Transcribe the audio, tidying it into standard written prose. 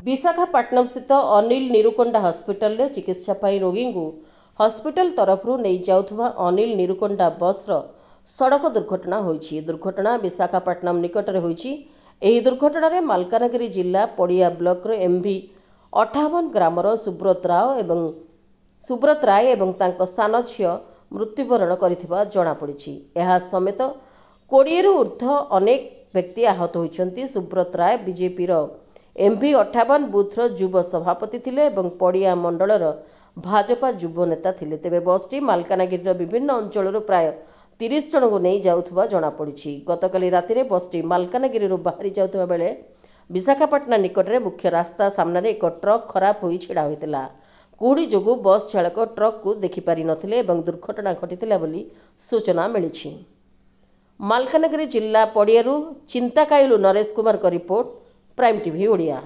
विशाखापट्टनम स्थित अनिल निरुकोंडा हॉस्पिटल रे चिकित्सा पाई रोगी को हॉस्पिटल तरफ नहीं जाउथुवा अनिल निरुकोंडा बस सड़क दुर्घटना होईछि। दुर्घटना विशाखापट्टनम निकट में होईछि। एही दुर्घटना रे मालकानगिरी जिला पड़िया ब्लॉक रो MV 58 ग्रामर सुब्रत राय एवं तांको सान झियो मृत्युवरण करिथिबा जणा पड़िछि। एहा समेत 20 रु ऊर्ध्व अनेक व्यक्ति आहत होइछन्ति। सुब्रत राय बीजेपी रो MV 58 बूथ युव सभापति थिले एवं पड़िया मंडल भाजपा युव नेता थिले। तेबे बसटी मालकानगिरी विभिन्न अंचल प्राय 30 जन को नहीं जाउथुबा जणा पड़िछि। गतकाली रातिरे बसटी मालकानगिरी बाहरी जाउथुबा बेले विशाखापट्टनम निकट में मुख्य रास्ता सामने एक ट्रक खराब होई छिड़ा होइतिला। कुहुड़ी जोगु बस चालक ट्रक को देखिपारि नथिले एवं दुर्घटना घटितिला बोली सूचना मिलिछि। मालकानगिरी जिला पड़ियारू चिंताकाइलु नरेश कुमार का रिपोर्ट, प्राइम टीवी ओडिया।